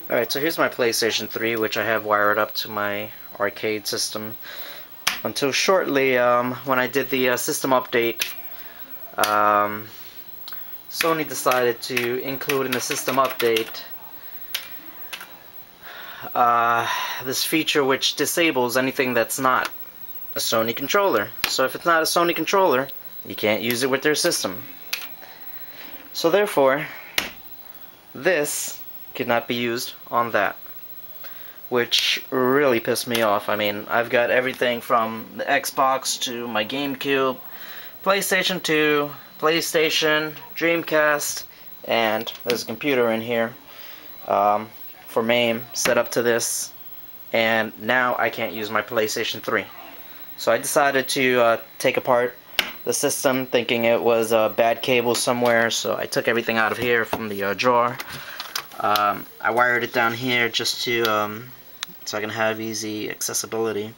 Alright, so here's my PlayStation 3, which I have wired up to my arcade system. Until shortly, when I did the system update, Sony decided to include in the system update this feature which disables anything that's not a Sony controller. So if it's not a Sony controller, you can't use it with their system. So therefore, this cannot be used on that, which really pissed me off. I mean, I've got everything from the Xbox to my GameCube, PlayStation 2, PlayStation, Dreamcast, and there's a computer in here for MAME set up to this, and now I can't use my PlayStation 3. So I decided to take apart the system, thinking it was a bad cable somewhere, so I took everything out of here from the drawer. I wired it down here just to so I can have easy accessibility.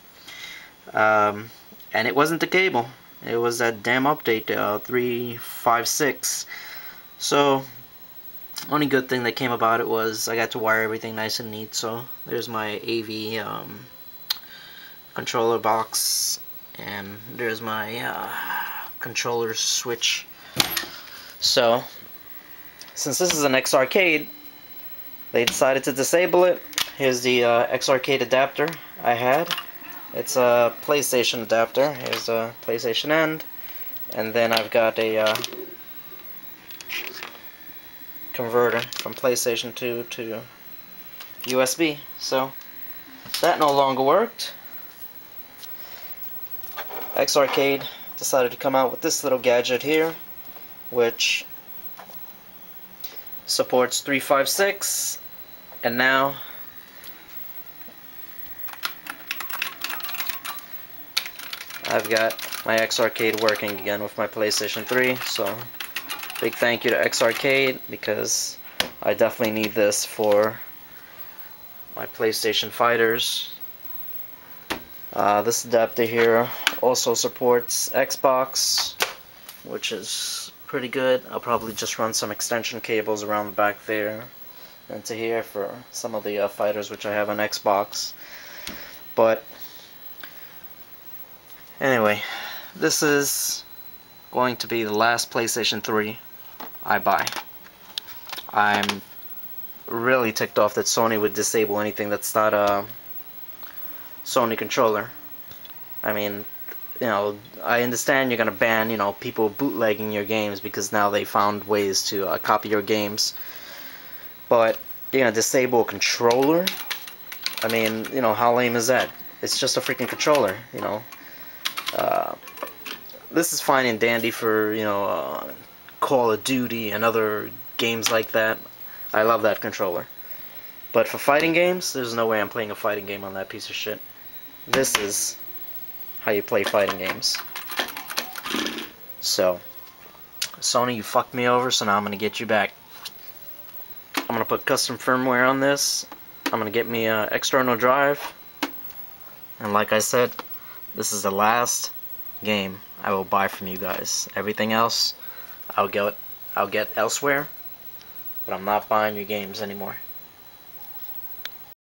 And it wasn't the cable. It was that damn update 356. So only good thing that came about it was I got to wire everything nice and neat. So there's my AV controller box, and there's my controller switch. So since this is an X Arcade, they decided to disable it. Here's the X Arcade adapter I had. It's a PlayStation adapter. Here's the PlayStation end, and then I've got a converter from PlayStation 2 to USB. So that no longer worked. X Arcade decided to come out with this little gadget here, which supports 356, and now I've got my X Arcade working again with my PlayStation 3. So big thank you to X Arcade, because I definitely need this for my PlayStation fighters. This adapter here also supports Xbox, which is pretty good. I'll probably just run some extension cables around the back there into here for some of the fighters which I have on Xbox. But anyway, this is going to be the last PlayStation 3 I buy. I'm really ticked off that Sony would disable anything that's not a Sony controller. I mean, you know, I understand you're gonna ban, you know, people bootlegging your games because now they found ways to copy your games. But you're gonna disable a controller? I mean, you know, how lame is that? It's just a freaking controller, you know. This is fine and dandy for, you know, Call of Duty and other games like that. I love that controller. But for fighting games, there's no way I'm playing a fighting game on that piece of shit. This is how you play fighting games. So, Sony, you fucked me over, so now I'm gonna get you back. I'm gonna put custom firmware on this. I'm gonna get me an external drive. And like I said, this is the last game I will buy from you guys. Everything else, I'll get elsewhere. But I'm not buying your games anymore.